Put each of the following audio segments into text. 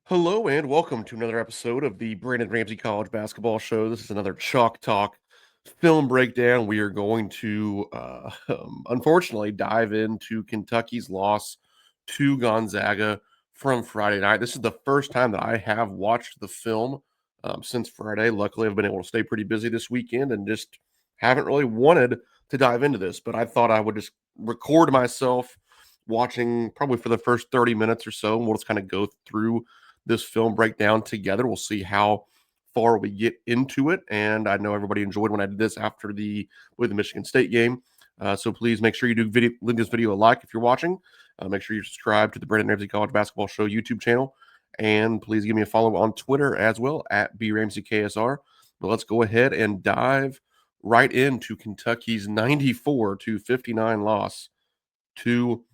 Hello and welcome to another episode of the Brandon Ramsey College Basketball Show. This is another Chalk Talk film breakdown. We are going to, unfortunately, dive into Kentucky's loss to Gonzaga from Friday night. This is the first time that I have watched the film since Friday. Luckily, I've been able to stay pretty busy this weekend and just haven't really wanted to dive into this, but I thought I would just record myself watching probably for the first 30 minutes or so, and we'll just kind of go through this film breakdown together. We'll see how far we get into it. And I know everybody enjoyed when I did this after the Michigan State game. So please make sure you leave this video a like if you're watching. Make sure you subscribe to the Brandon Ramsey College Basketball Show YouTube channel. And please give me a follow on Twitter as well at BRamseyKSR. But let's go ahead and dive right into Kentucky's 94-59 loss to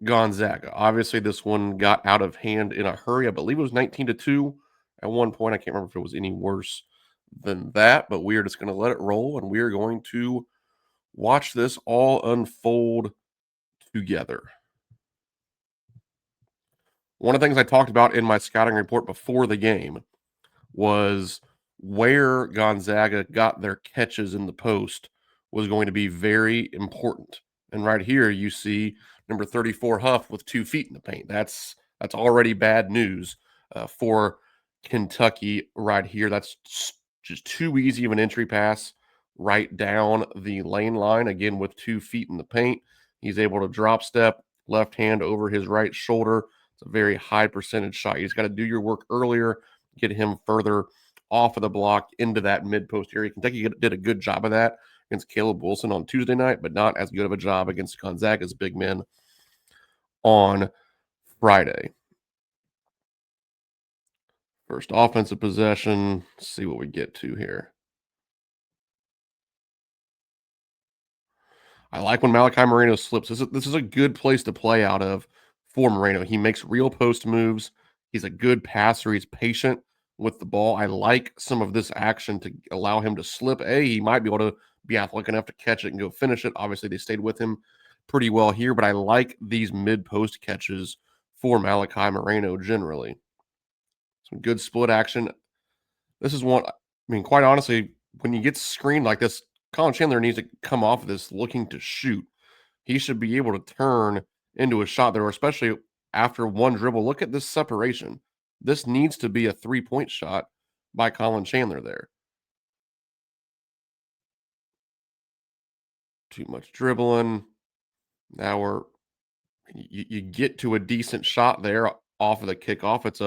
Gonzaga. Obviously, this one got out of hand in a hurry. I believe it was 19-2 at one point. I can't remember if it was any worse than that, but we are just going to let it roll and we are going to watch this all unfold together. One of the things I talked about in my scouting report before the game was where Gonzaga got their catches in the post was going to be very important. And right here, you see number 34 Huff with 2 feet in the paint. That's already bad news for Kentucky right here. That's just too easy of an entry pass right down the lane line. Again, with 2 feet in the paint, he's able to drop step, left hand over his right shoulder. It's a very high percentage shot. You just got to do your work earlier, get him further off of the block into that mid-post area. Kentucky did a good job of that against Caleb Wilson on Tuesday night, but not as good of a job against Gonzaga's big men on Friday. First offensive possession. Let's see what we get to here. I like when Malachi Moreno slips. This is a good place to play out of for Moreno. He makes real post moves. He's a good passer. He's patient with the ball. I like some of this action to allow him to slip. He might be able to be athletic enough to catch it and go finish it. Obviously, they stayed with him pretty well here, but I like these mid-post catches for Malachi Moreno generally. Some good split action. This is one, I mean, quite honestly, when you get screened like this, Colin Chandler needs to come off of this looking to shoot. He should be able to turn into a shot there, especially after one dribble. Look at this separation. This needs to be a 3-point shot by Colin Chandler there. Too much dribbling. Now you get to a decent shot there off of the kickoff. It's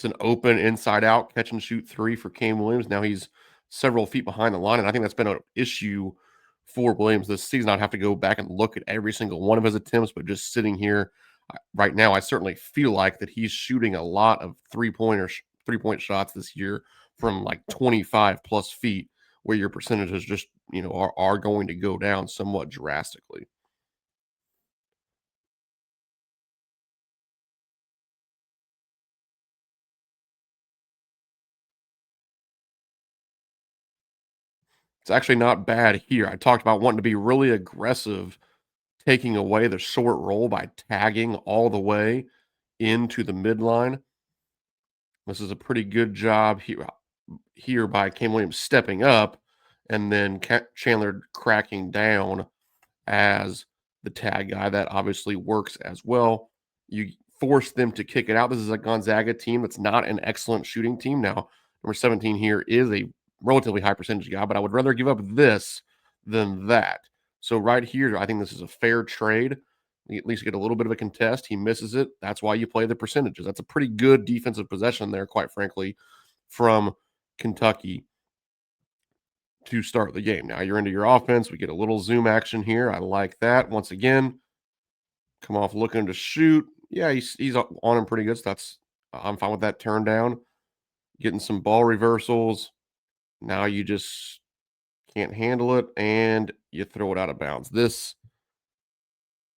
an open inside out catch and shoot three for Cam Williams. Now he's several feet behind the line, and I think that's been an issue for Williams this season. I'd have to go back and look at every single one of his attempts, but just sitting here right now, I certainly feel like that he's shooting a lot of 3-point shots this year from like 25 plus feet, where your percentages just are going to go down somewhat drastically. It's actually not bad here. I talked about wanting to be really aggressive, taking away the short roll by tagging all the way into the midline. This is a pretty good job here by Cam Williams stepping up and then Chandler cracking down as the tag guy. That obviously works as well. You force them to kick it out. This is a Gonzaga team that's not an excellent shooting team. Now, number 17 here is a relatively high percentage guy, but I would rather give up this than that. So right here, I think this is a fair trade. You at least get a little bit of a contest. He misses it. That's why you play the percentages. That's a pretty good defensive possession there, quite frankly, from Kentucky to start the game. Now you're into your offense. We get a little zoom action here. I like that. Once again, come off looking to shoot. Yeah, he's on him pretty good. So I'm fine with that turn down. Getting some ball reversals. Now you just can't handle it and you throw it out of bounds. This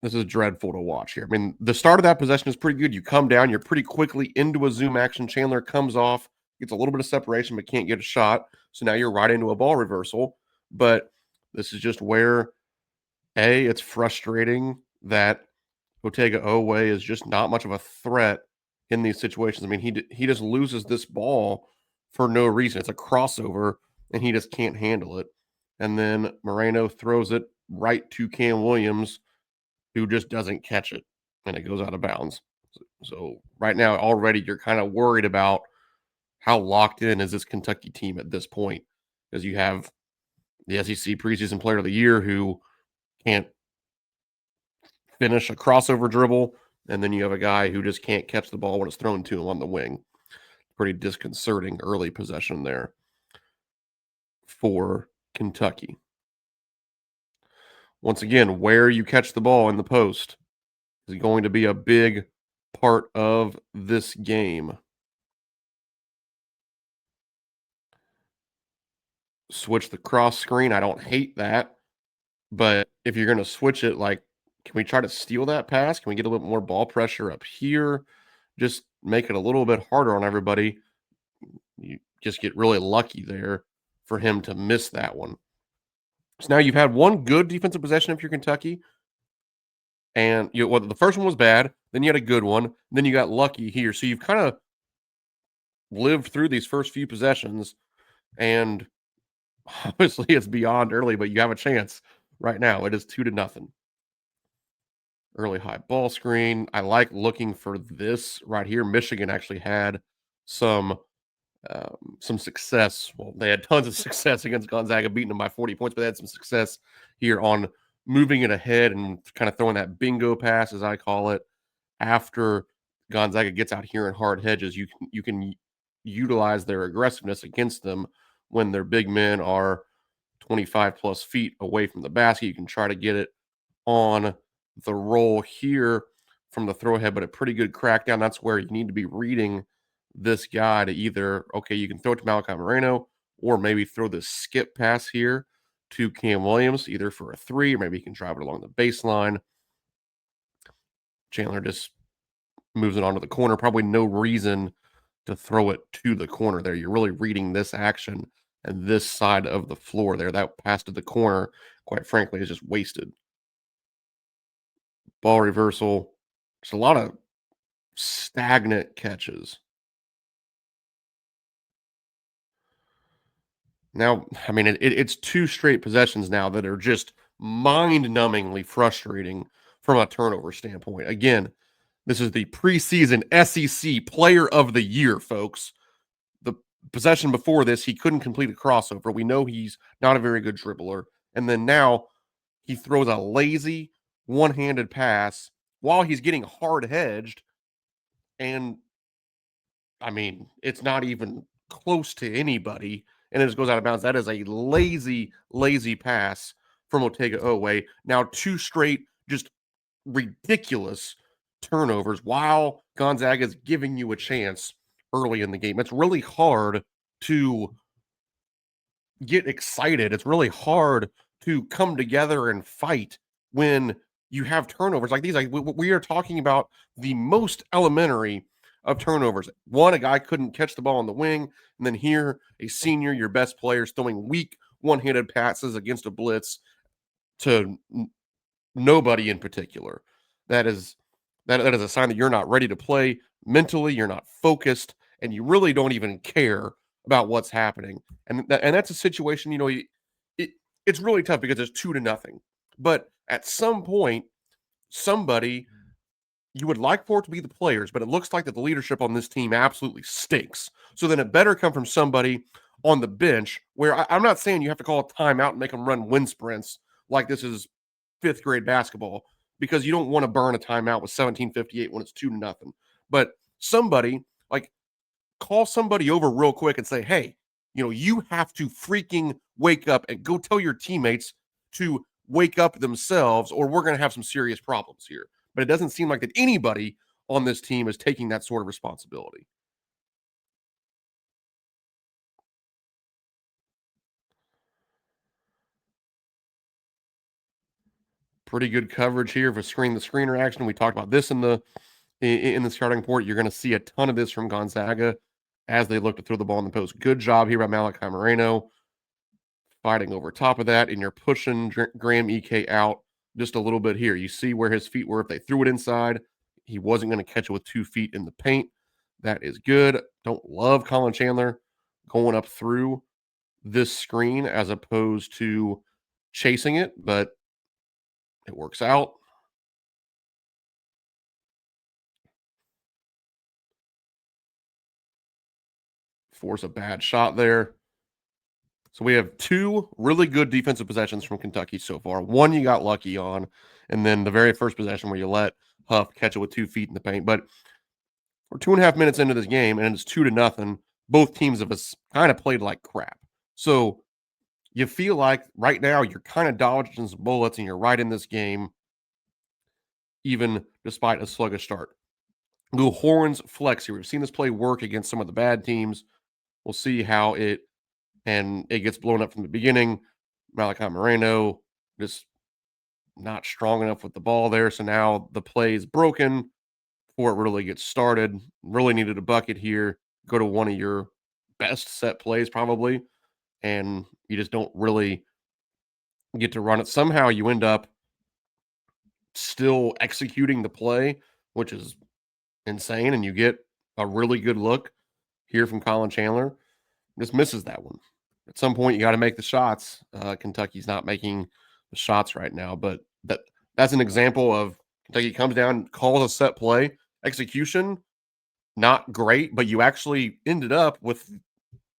is dreadful to watch here. I mean, the start of that possession is pretty good. You come down, you're pretty quickly into a zoom action. Chandler comes off, gets a little bit of separation, but can't get a shot. So now you're right into a ball reversal. But this is just where, it's frustrating that Otega Owe is just not much of a threat in these situations. I mean, he just loses this ball for no reason. It's a crossover, and he just can't handle it. And then Moreno throws it right to Cam Williams, who just doesn't catch it, and it goes out of bounds. So right now, already you're kind of worried about how locked in is this Kentucky team at this point, because you have the SEC preseason player of the year who can't finish a crossover dribble, and then you have a guy who just can't catch the ball when it's thrown to him on the wing. Pretty disconcerting early possession there for Kentucky. Once again, where you catch the ball in the post is going to be a big part of this game. Switch the cross screen. I don't hate that. But if you're going to switch it, like, can we try to steal that pass? Can we get a little bit more ball pressure up here? Just make it a little bit harder on everybody. You just get really lucky there for him to miss that one. So now you've had one good defensive possession if you're Kentucky, and well, the first one was bad, then you had a good one, then you got lucky here. So you've kind of lived through these first few possessions, and obviously it's beyond early, but you have a chance right now. It is 2-0. Early high ball screen. I like looking for this right here. Michigan actually had some some success. Well, they had tons of success against Gonzaga, beating them by 40 points, but they had some success here on moving it ahead and kind of throwing that bingo pass, as I call it, after Gonzaga gets out here in hard hedges. You can utilize their aggressiveness against them when their big men are 25 plus feet away from the basket. You can try to get it on the roll here from the throw ahead, but a pretty good crackdown. That's where you need to be reading this guy to either, okay, you can throw it to Malachi Moreno, or maybe throw this skip pass here to Cam Williams, either for a three, or maybe you can drive it along the baseline. Chandler just moves it onto the corner. Probably no reason to throw it to the corner there. You're really reading this action and this side of the floor there. That pass to the corner, quite frankly, is just wasted. Ball reversal. There's a lot of stagnant catches. Now, I mean, it's two straight possessions now that are just mind-numbingly frustrating from a turnover standpoint. Again, this is the preseason SEC Player of the Year, folks. The possession before this, he couldn't complete a crossover. We know he's not a very good dribbler. And then now he throws a lazy one-handed pass while he's getting hard hedged. And I mean, it's not even close to anybody, and it just goes out of bounds. That is a lazy, lazy pass from Otega Oweh. Now, two straight, just ridiculous turnovers while Gonzaga is giving you a chance early in the game. It's really hard to get excited. It's really hard to come together and fight when you have turnovers like these. Like we are talking about the most elementary of turnovers. One, a guy couldn't catch the ball on the wing, and then here, a senior, your best players throwing weak one-handed passes against a blitz to nobody in particular. That is that is a sign that you're not ready to play mentally. You're not focused, and you really don't even care about what's happening. And that's a situation, it's really tough because it's 2-0. But at some point, somebody, you would like for it to be the players, but it looks like that the leadership on this team absolutely stinks. So then it better come from somebody on the bench where I'm not saying you have to call a timeout and make them run wind sprints like this is fifth grade basketball, because you don't want to burn a timeout with 17:58 when it's 2-0. But somebody, like, call somebody over real quick and say, hey, you have to freaking wake up and go tell your teammates to wake up themselves, or we're going to have some serious problems here. But it doesn't seem like that anybody on this team is taking that sort of responsibility. Pretty good coverage here of a screen-the-screener action. We talked about this in the starting report. You're going to see a ton of this from Gonzaga as they look to throw the ball in the post. Good job here by Malachi Moreno, fighting over top of that, and you're pushing Graham EK out just a little bit here. You see where his feet were. If they threw it inside, he wasn't going to catch it with 2 feet in the paint. That is good. Don't love Colin Chandler going up through this screen as opposed to chasing it, but it works out. Force a bad shot there. So we have two really good defensive possessions from Kentucky so far. One you got lucky on, and then the very first possession where you let Huff catch it with 2 feet in the paint. But we're 2.5 minutes into this game, and it's 2-0. Both teams have kind of played like crap. So you feel like right now you're kind of dodging some bullets, and you're right in this game, even despite a sluggish start. Go horns flex here. We've seen this play work against some of the bad teams. We'll see how it gets blown up from the beginning. Malachi Moreno just not strong enough with the ball there. So now the play is broken before it really gets started. Really needed a bucket here. Go to one of your best set plays, probably. And you just don't really get to run it. Somehow you end up still executing the play, which is insane. And you get a really good look here from Colin Chandler. Just misses that one. At some point, you got to make the shots. Kentucky's not making the shots right now, but that's an example of Kentucky comes down, calls a set play, execution not great, but you actually ended up with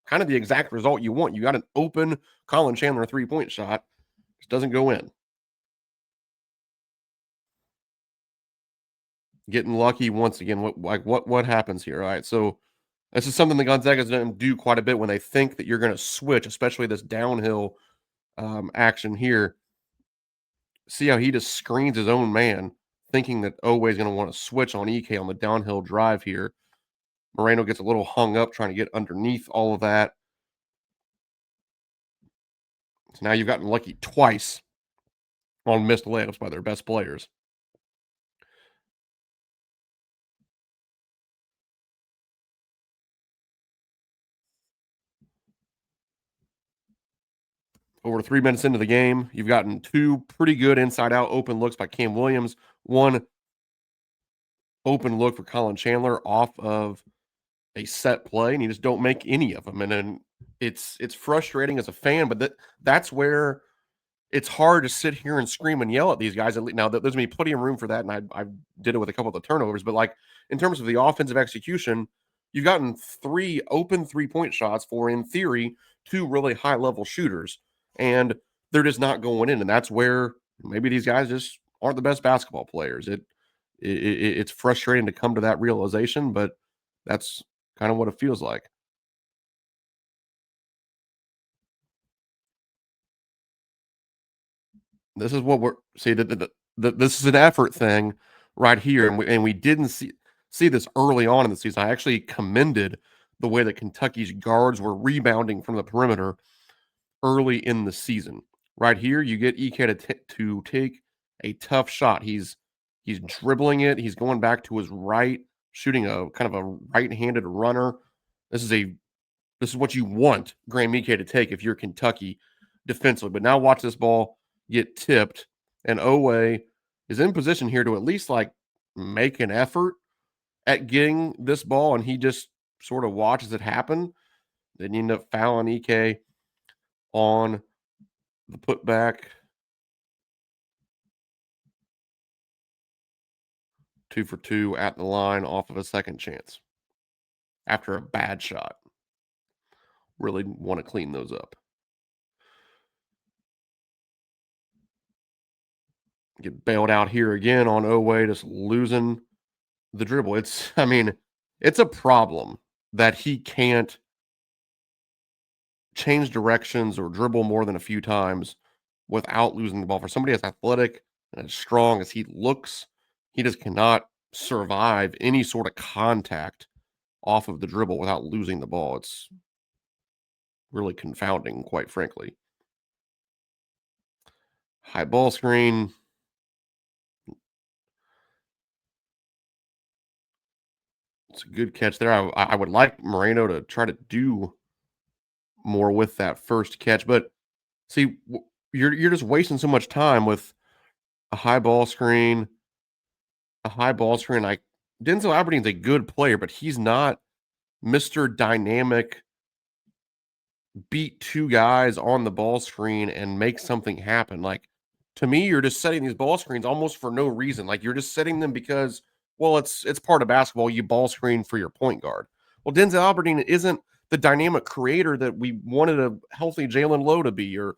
kind of the exact result you want. You got an open Colin Chandler 3-point shot, just doesn't go in. Getting lucky once again. What happens here? All right, so this is something the Gonzaga's going to do quite a bit when they think that you're going to switch, especially this downhill action here. See how he just screens his own man, thinking that Oweh's going to want to switch on EK on the downhill drive here. Moreno gets a little hung up trying to get underneath all of that. So now you've gotten lucky twice on missed layups by their best players. Over 3 minutes into the game, you've gotten two pretty good inside out open looks by Cam Williams, one open look for Colin Chandler off of a set play, and you just don't make any of them. And then it's frustrating as a fan, but that's where it's hard to sit here and scream and yell at these guys. Now, there's gonna be plenty of room for that, and I did it with a couple of the turnovers. But like in terms of the offensive execution, you've gotten three open 3-point shots for, in theory, two really high level shooters, and they're just not going in. And that's where maybe these guys just aren't the best basketball players. It's frustrating to come to that realization, but that's kind of what it feels like. This is what we're see this is an effort thing right here, and we didn't see this early on in the season. I actually commended the way that Kentucky's guards were rebounding from the perimeter early in the season. Right here, you get EK to take a tough shot. He's dribbling it. He's going back to his right, shooting a kind of a right-handed runner. This is a this is what you want Graham Ike to take if you're Kentucky defensively. But now watch this ball get tipped, and Owe is in position here to at least like make an effort at getting this ball, and he just sort of watches it happen. Then you end up fouling Ike on the putback. 2 for 2 at the line off of a second chance after a bad shot. Really want to clean those up. Get bailed out here again on Owe, just losing the dribble. I mean, it's a problem that he can't change directions or dribble more than a few times without losing the ball. For somebody as athletic and as strong as he looks, he just cannot survive any sort of contact off of the dribble without losing the ball. It's really confounding, quite frankly. High ball screen. It's a good catch there. I would like Moreno to try to do more with that first catch, but see, you're just wasting so much time with a high ball screen, a high ball screen. Denzel Aberdeen's a good player, but he's not Mr. Dynamic, beat 2 guys on the ball screen and make something happen. Like, to me, you're just setting these ball screens almost for no reason. Like, you're just setting them because, well, it's part of basketball. You ball screen for your point guard. Well, Denzel Aberdeen isn't the dynamic creator that we wanted a healthy Jalen Lowe to be, or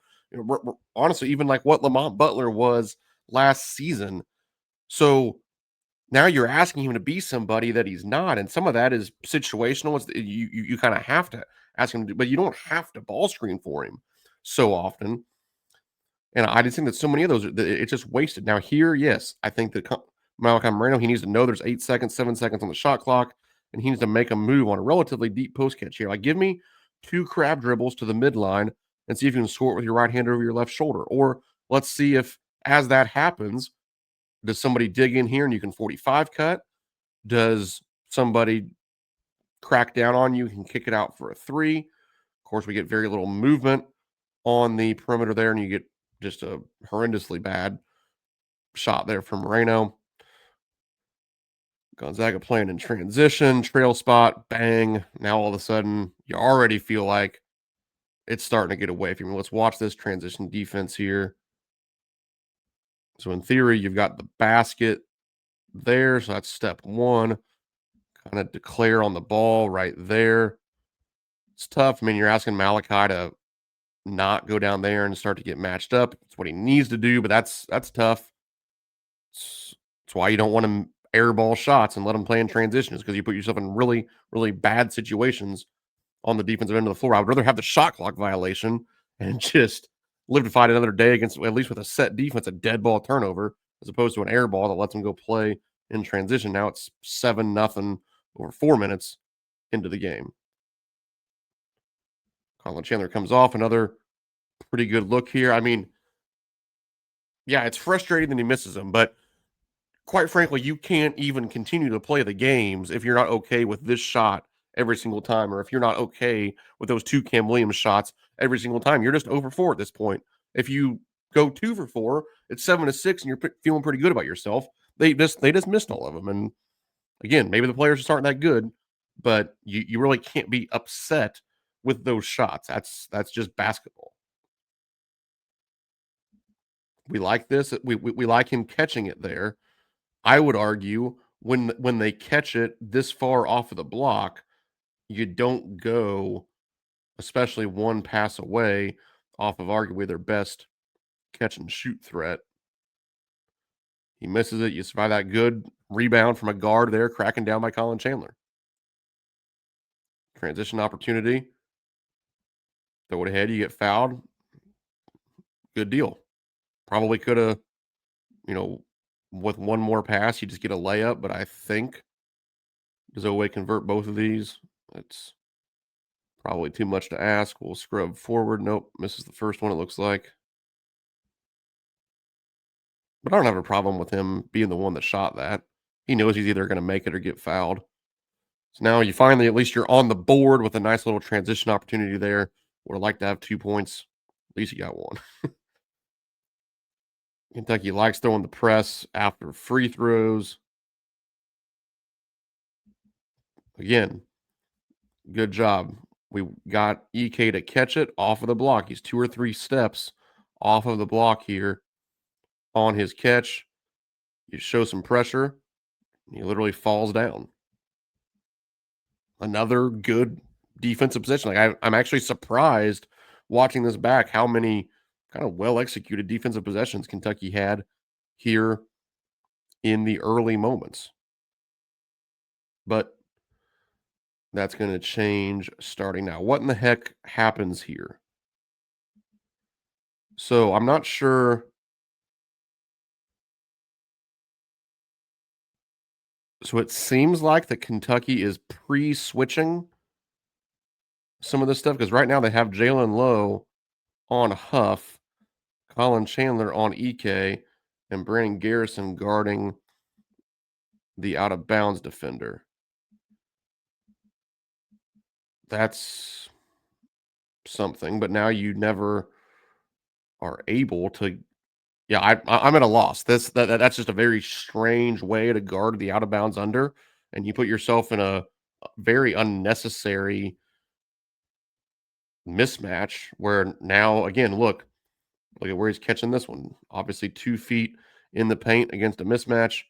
honestly, even like what Lamont Butler was last season. So now you're asking him to be somebody that he's not, and some of that is situational. You kind of have to ask him to, but you don't have to ball screen for him so often. And I just think that so many of those, it's just wasted. Now here, yes, I think that Malachi Moreno, he needs to know there's 8 seconds, 7 seconds on the shot clock, and he needs to make a move on a relatively deep post catch here. Like, give me 2 crab dribbles to the midline and see if you can score it with your right hand over your left shoulder. Or let's see if, as that happens, does somebody dig in here and you can 45 cut? Does somebody crack down on you and kick it out for a three? Of course, we get very little movement on the perimeter there, and you get just a horrendously bad shot there from Moreno. Gonzaga playing in transition, trail spot, bang. Now all of a sudden, you already feel like it's starting to get away from you. Let's watch this transition defense here. So in theory, you've got the basket there. So that's step one. Kind of declare on the ball right there. It's tough. I mean, you're asking Malachi to not go down there and start to get matched up. It's what he needs to do, but that's tough. It's why you don't want him airball shots and let him play in transitions, because you put yourself in really, really bad situations on the defensive end of the floor. I would rather have the shot clock violation and just live to fight another day against, at least with a set defense, a dead ball turnover, as opposed to an air ball that lets them go play in transition. Now it's 7-0 over 4 minutes into the game. Colin Chandler comes off, another pretty good look here. I mean, yeah, it's frustrating that he misses them, but quite frankly, you can't even continue to play the games if you're not okay with this shot every single time, or if you're not okay with those 2 Cam Williams shots every single time. You're just over 4 at this point. If you go 2 for 4, it's 7-6, and you're feeling pretty good about yourself. They just missed all of them, and again, maybe the players just aren't that good, but you really can't be upset with those shots. That's just basketball. We like this. We like him catching it there. I would argue when they catch it this far off of the block, you don't go, especially one pass away off of arguably their best catch and shoot threat. He misses it. You survive that good rebound from a guard there, cracking down by Colin Chandler. Transition opportunity. Throw it ahead. You get fouled. Good deal. Probably could have, you know, with one more pass, you just get a layup. But I think does Owe convert both of these? It's probably too much to ask. We'll scrub forward. Nope, misses the first one, it looks like. But I don't have a problem with him being the one that shot that. He knows he's either going to make it or get fouled. So now you finally, at least you're on the board with a nice little transition opportunity there. Would have liked to have 2 points. At least you got one. Kentucky likes throwing the press after free throws. Again, good job. We got EK to catch it off of the block. He's 2 or 3 steps off of the block here on his catch. You show some pressure. He literally falls down. Another good defensive possession. Like, I'm actually surprised watching this back how many kind of well executed defensive possessions Kentucky had here in the early moments. But that's going to change starting now. What in the heck happens here? So I'm not sure. So it seems like that Kentucky is pre-switching some of this stuff, because right now they have Jalen Lowe on Huff, Colin Chandler on EK, and Brandon Garrison guarding the out of bounds defender. That's something, but now you never are able to. Yeah, I'm at a loss. That's just a very strange way to guard the out of bounds under. and you put yourself in a very unnecessary mismatch where now again, look at where he's catching this one. Obviously 2 feet in the paint against a mismatch.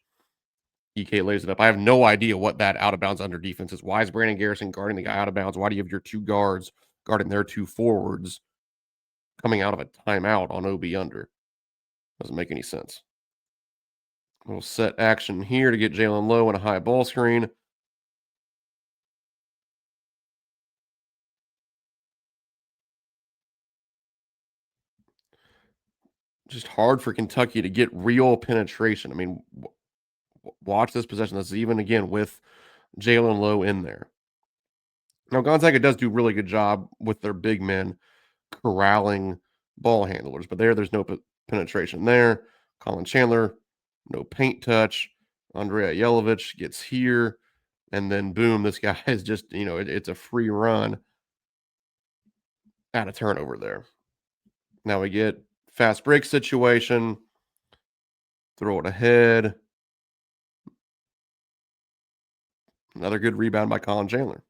EK lays it up. I have no idea what that out of bounds under defense is. Why is Brandon Garrison guarding the guy out of bounds? Why do you have your 2 guards guarding their 2 forwards coming out of a timeout on OB under? Doesn't make any sense. We'll set action here to get Jalen Lowe in a high ball screen. Just hard for Kentucky to get real penetration. I mean, watch this possession. This is even again with Jalen Lowe in there. Now Gonzaga does do a really good job with their big men corralling ball handlers, but there's no penetration there. Colin Chandler, no paint touch. Andrea Yelovich gets here, and then boom, this guy is just it's a free run at a turnover there. Now we get fast break situation. Throw it ahead. Another good rebound by Colin Chandler.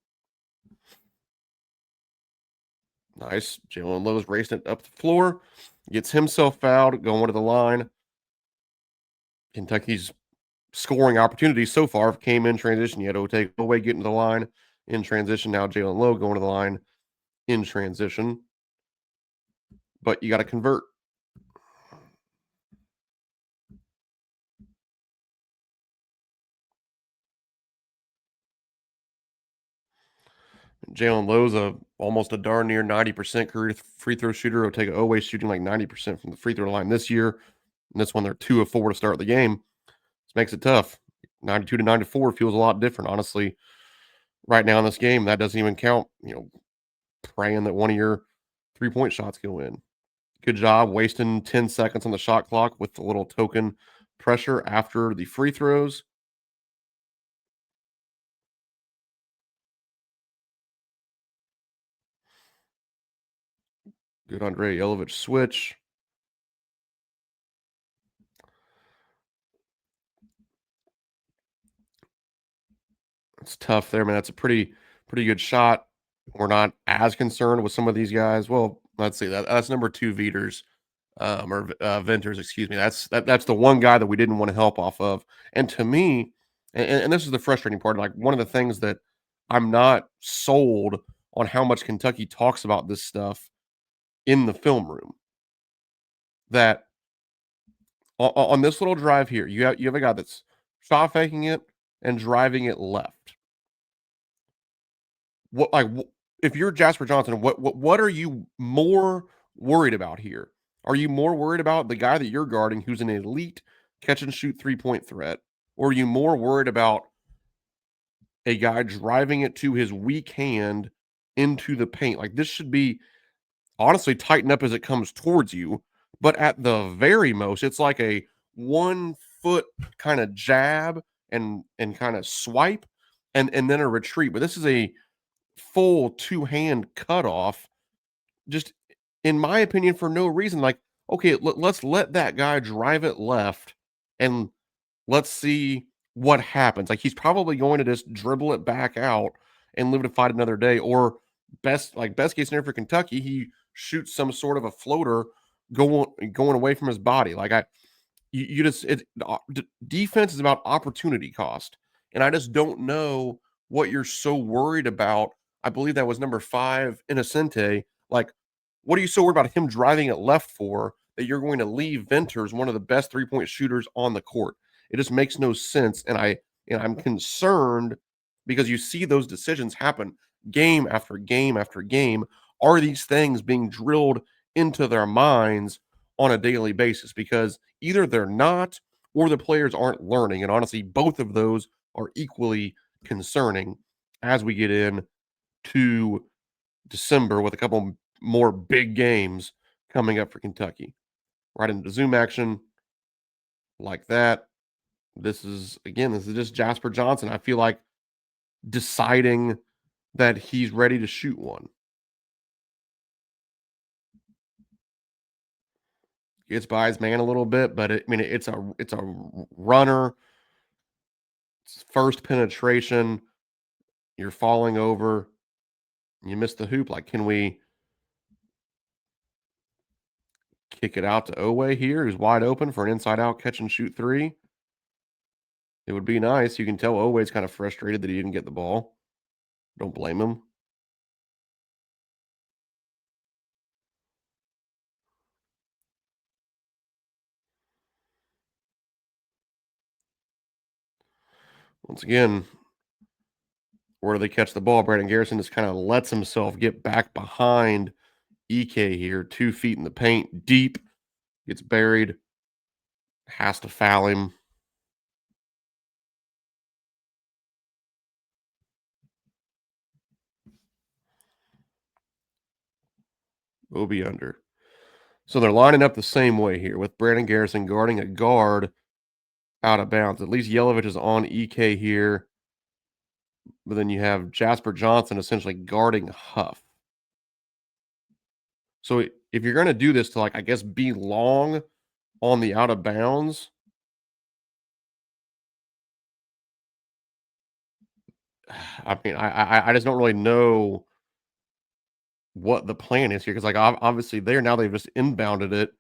Nice. Jalen Lowe's racing it up the floor. Gets himself fouled, going to the line. Kentucky's scoring opportunities so far came in transition. You had Otegaway getting to the line in transition. Now Jalen Lowe going to the line in transition. But you got to convert. Jalen Lowe's almost a darn near 90% career free throw shooter. Otegaway shooting like 90% from the free throw line this year. And this one, they're 2 of 4 to start the game. This makes it tough. 92 to 94 feels a lot different, honestly. Right now in this game, that doesn't even count, praying that one of your 3-point shots go in. Good job wasting 10 seconds on the shot clock with the little token pressure after the free throws. Good Andrei Yelovich switch. It's tough there, man. That's a pretty good shot. We're not as concerned with some of these guys. Well, let's see. That's number 2 Veters, or Venters, excuse me. That's the one guy that we didn't want to help off of. And to me, and this is the frustrating part. Like one of the things that I'm not sold on how much Kentucky talks about this stuff in the film room. That on this little drive here, you have a guy that's shot faking it and driving it left. If you're Jasper Johnson, what are you more worried about here? Are you more worried about the guy that you're guarding who's an elite catch and shoot 3-point threat? Or are you more worried about a guy driving it to his weak hand into the paint? Like this should be honestly tighten up as it comes towards you, but at the very most, it's like a 1 foot kind of jab and kind of swipe and then a retreat. But this is a full 2-hand cutoff, just in my opinion, for no reason. Like, okay, let's let that guy drive it left and let's see what happens. Like, he's probably going to just dribble it back out and live to fight another day. Or best case scenario for Kentucky, he shoots some sort of a floater going away from his body. Like you just defense is about opportunity cost, and I just don't know what you're so worried about. I believe that was number 5 Innocente. Like, what are you so worried about him driving it left for that you're going to leave Venters, one of the best 3-point shooters on the court? It just makes no sense, and I'm concerned because you see those decisions happen game after game after game. Are these things being drilled into their minds on a daily basis? Because either they're not or the players aren't learning. And honestly, both of those are equally concerning as we get in to December with a couple more big games coming up for Kentucky. Right into zoom action like that. This is just Jasper Johnson. I feel like deciding that he's ready to shoot one. Gets by his man a little bit, but it's a runner. first penetration, you're falling over, you miss the hoop. Like, can we kick it out to Owe here, who's wide open for an inside out catch and shoot three? It would be nice. You can tell Owe's kind of frustrated that he didn't get the ball. Don't blame him. Once again, where do they catch the ball? Brandon Garrison just kind of lets himself get back behind EK here, 2 feet in the paint, deep, gets buried, has to foul him. Obi under. So they're lining up the same way here with Brandon Garrison guarding a guard out of bounds. At least Yelovich is on EK here, but then you have Jasper Johnson essentially guarding Huff. So if you're going to do this to, like, I guess, be long on the out of bounds, I mean, I just don't really know what the plan is here because, like, obviously there now they've just inbounded it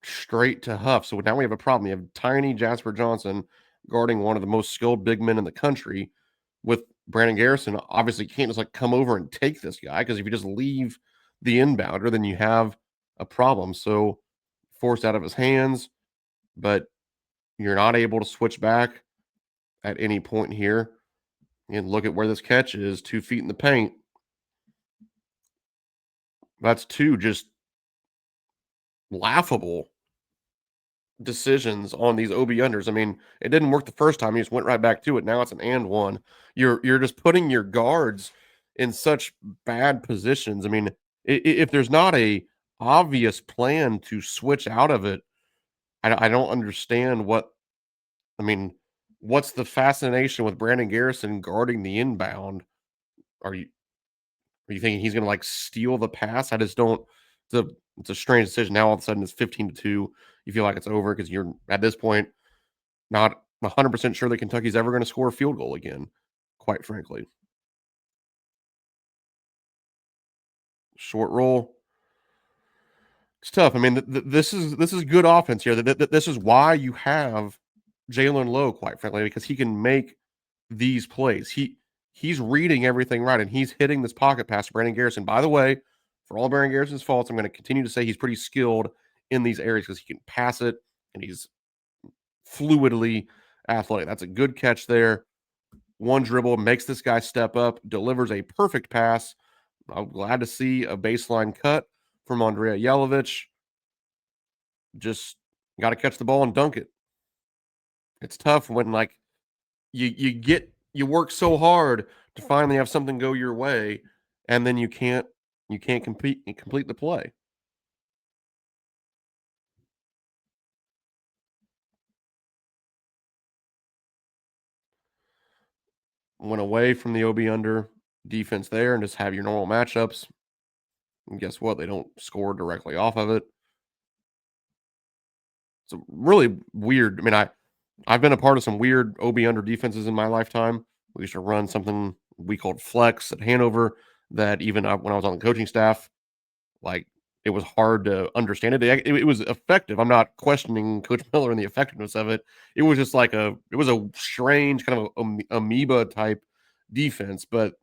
straight to Huff. So now we have a problem. You have tiny Jasper Johnson guarding one of the most skilled big men in the country with Brandon Garrison. Obviously, can't just like come over and take this guy because if you just leave the inbounder, then you have a problem. So forced out of his hands, but you're not able to switch back at any point here. And look at where this catch is, 2 feet in the paint. That's two just laughable decisions on these OB unders. I mean, it didn't work the first time. You just went right back to it. Now it's an and one. You're just putting your guards in such bad positions. I mean, if there's not a obvious plan to switch out of it, I don't understand what. I mean, what's the fascination with Brandon Garrison guarding the inbound? Are you are you thinking he's going to like steal the pass? I just don't. It's a it's a strange decision. Now all of a sudden it's 15-2. You feel like it's over because you're at this point not 100% sure that Kentucky's ever going to score a field goal again, quite frankly. Short roll, it's tough. I mean, this is good offense here. This is why you have Jalen Lowe, quite frankly, because he can make these plays. He's reading everything right, and he's hitting this pocket pass to Brandon Garrison. By the way, for all Brandon Garrison's faults, I'm going to continue to say he's pretty skilled in these areas because he can pass it and he's fluidly athletic. That's a good catch there. One dribble makes this guy step up, delivers a perfect pass. I'm glad to see a baseline cut from Andrea Yelovich. Just got to catch the ball and dunk it. It's tough when like you work so hard to finally have something go your way, and then you can't complete the play. Went away from the OB under defense there and just have your normal matchups. And guess what? They don't score directly off of it. It's a really weird. I mean, I've been a part of some weird OB under defenses in my lifetime. We used to run something we called flex at Hanover that even when I was on the coaching staff, like it was hard to understand it. It was effective. I'm not questioning Coach Miller and the effectiveness of it. It was just like it was a strange kind of amoeba type defense. But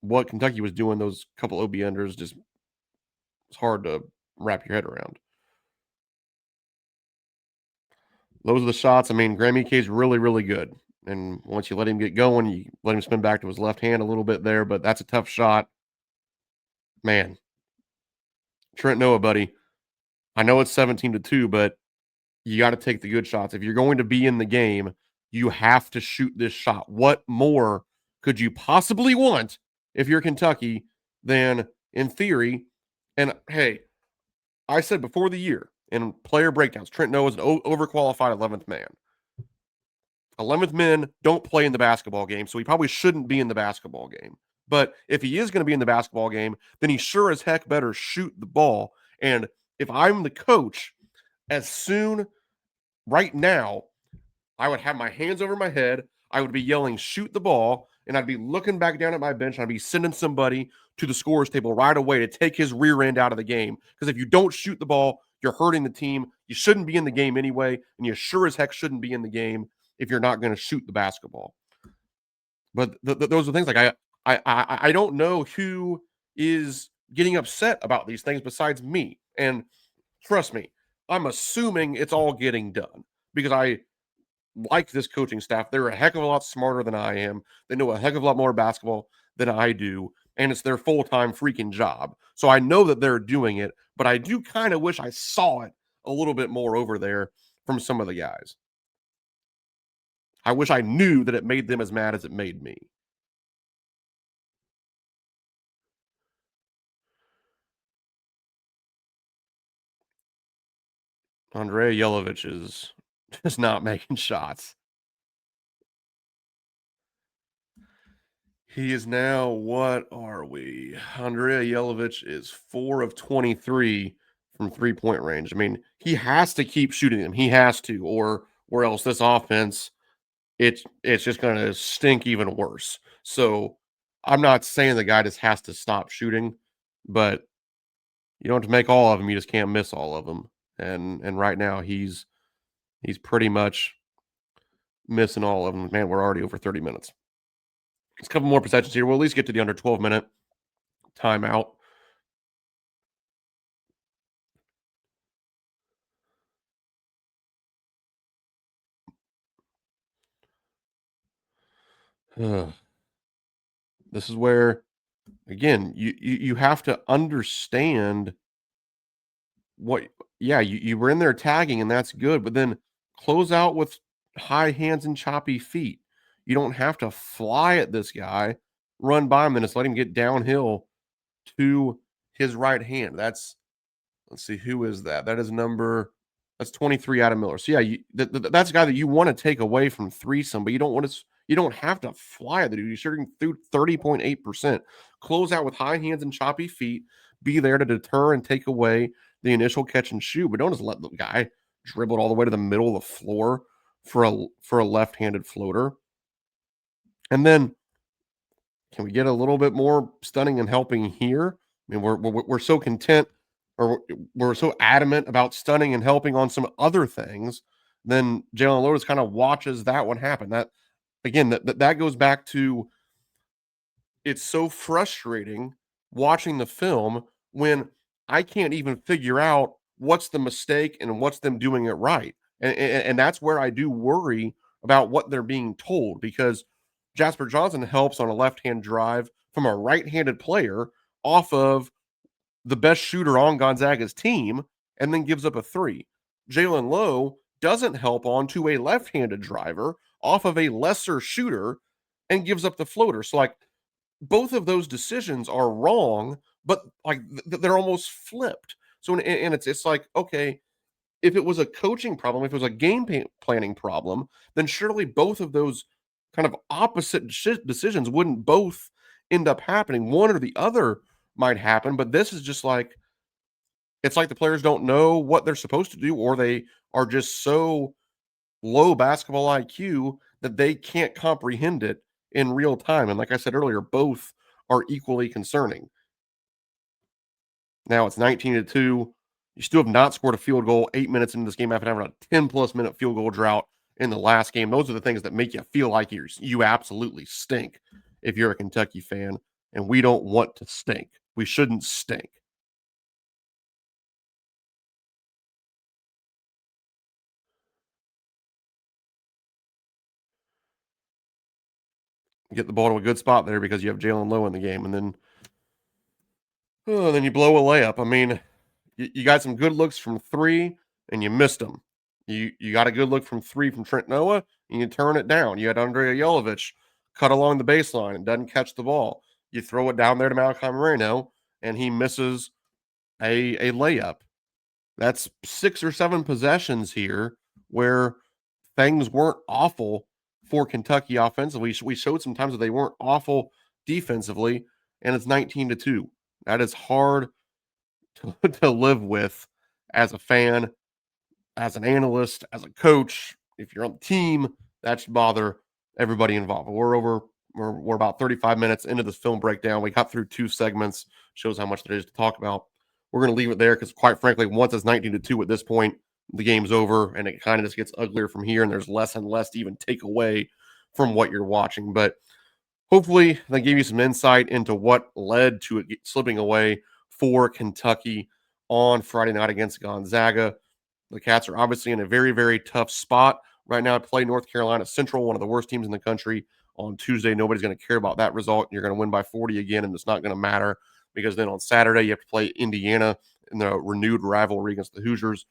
what Kentucky was doing those couple OB unders just was hard to wrap your head around. Those are the shots. I mean, Graham Ike is really, really good. And once you let him get going, you let him spin back to his left hand a little bit there, but that's a tough shot. Man, Trent Noah, buddy. I know it's 17-2, but you got to take the good shots. If you're going to be in the game, you have to shoot this shot. What more could you possibly want if you're Kentucky than, in theory, and hey, I said before the year in player breakdowns, Trent Noah is an overqualified 11th man. 11th men don't play in the basketball game, so he probably shouldn't be in the basketball game. But if he is going to be in the basketball game, then he sure as heck better shoot the ball. And if I'm the coach, as soon right now, I would have my hands over my head. I would be yelling, shoot the ball, and I'd be looking back down at my bench and I'd be sending somebody to the scores table right away to take his rear end out of the game. Because if you don't shoot the ball, you're hurting the team. You shouldn't be in the game anyway, and you sure as heck shouldn't be in the game if you're not going to shoot the basketball. But those are things like I don't know who is getting upset about these things besides me. And trust me, I'm assuming it's all getting done because I like this coaching staff. They're a heck of a lot smarter than I am. They know a heck of a lot more basketball than I do, and it's their full-time freaking job. So I know that they're doing it, but I do kind of wish I saw it a little bit more over there from some of the guys. I wish I knew that it made them as mad as it made me. Andrea Yelovich is just not making shots. He is now, what are we? Andrea Yelovich is 4 of 23 from three-point range. I mean, he has to keep shooting them. He has to, or else this offense, it's just gonna stink even worse. So, I'm not saying the guy just has to stop shooting, but you don't have to make all of them, you just can't miss all of them. And right now, he's pretty much missing all of them. Man, we're already over 30 minutes. Just a couple more possessions here. We'll at least get to the under 12-minute timeout. Ugh. This is where, again, you have to understand what yeah, you were in there tagging, and that's good, but then close out with high hands and choppy feet. You don't have to fly at this guy, run by him, and just let him get downhill to his right hand. Let's see, who is that? That is number that's 23 Adam Miller. So yeah, that's a guy that you want to take away from threesome, but you don't want to. You don't have to fly at the dude. You're shooting through 30.8%. Close out with high hands and choppy feet. Be there to deter and take away the initial catch and shoot, but don't just let the guy dribble it all the way to the middle of the floor for a left-handed floater. And then can we get a little bit more stunning and helping here? I mean, we're so content or we're so adamant about stunning and helping on some other things. Then Jalen Lotus kind of watches that one happen. That again, that goes back to it's so frustrating watching the film when I can't even figure out what's the mistake and what's them doing it right. And that's where I do worry about what they're being told because Jasper Johnson helps on a left hand drive from a right handed player off of the best shooter on Gonzaga's team and then gives up a three. Jalen Lowe doesn't help onto a left handed driver off of a lesser shooter and gives up the floater. So, like, both of those decisions are wrong, but like they're almost flipped. So, and it's like, okay, if it was a coaching problem, if it was a planning problem, then surely both of those kind of opposite decisions wouldn't both end up happening. One or the other might happen, but this is just like it's like the players don't know what they're supposed to do, or they are just so low basketball IQ that they can't comprehend it in real time. And like I said earlier, both are equally concerning. Now it's 19-2. You still have not scored a field goal 8 minutes into this game after having a 10-plus minute field goal drought in the last game. Those are the things that make you feel like you absolutely stink if you're a Kentucky fan, and we don't want to stink. We shouldn't stink. Get the ball to a good spot there because you have Jalen Lowe in the game, and then you blow a layup. I mean, you got some good looks from three, and you missed them. You got a good look from three from Trent Noah, and you turn it down. You had Andrea Yelovich cut along the baseline and doesn't catch the ball. You throw it down there to Malachi Moreno, and he misses a layup. That's 6 or 7 possessions here where things weren't awful for Kentucky offensively. We showed some times that they weren't awful defensively, and it's 19-2. That is hard to live with as a fan, as an analyst, as a coach. If you're on the team, that should bother everybody involved. We're about 35 minutes into this film breakdown. We got through 2 segments. Shows how much there is to talk about. We're going to leave it there because, quite frankly, once it's 19-2 at this point, the game's over, and it kind of just gets uglier from here. And there's less and less to even take away from what you're watching. But hopefully, that gave you some insight into what led to it slipping away for Kentucky on Friday night against Gonzaga. The Cats are obviously in a very, very tough spot right now to play North Carolina Central, one of the worst teams in the country. On Tuesday, nobody's going to care about that result. You're going to win by 40 again, and it's not going to matter because then on Saturday, you have to play Indiana in the renewed rivalry against the Hoosiers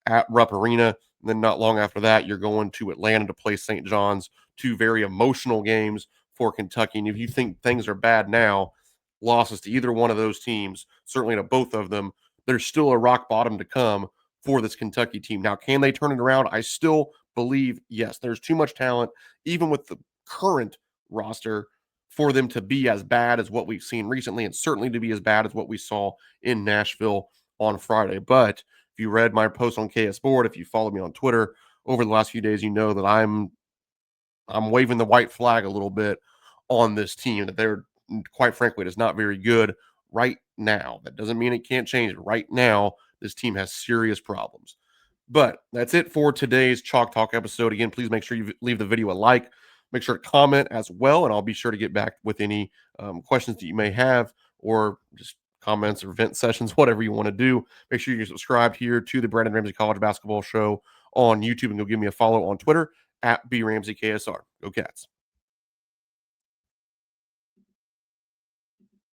at Rupp Arena. And then not long after that, you're going to Atlanta to play St. John's, 2 very emotional games for Kentucky. And if you think things are bad now, losses to either one of those teams, certainly to both of them, there's still a rock bottom to come for this Kentucky team. Now, can they turn it around? I still believe yes. There's too much talent, even with the current roster, for them to be as bad as what we've seen recently, and certainly to be as bad as what we saw in Nashville on Friday. But if you read my post on KS Board, if you followed me on Twitter over the last few days, you know that I'm waving the white flag a little bit on this team, that they're, quite frankly, it's not very good right now. That doesn't mean it can't change. Right now, this team has serious problems. But that's it for today's Chalk Talk episode. Again, please make sure you leave the video a like. Make sure to comment as well, and I'll be sure to get back with any questions that you may have, or just comments or vent sessions, whatever you want to do. Make sure you're subscribed here to the Brandon Ramsey College Basketball Show on YouTube, and go give me a follow on Twitter at BRamseyKSR. Go Cats.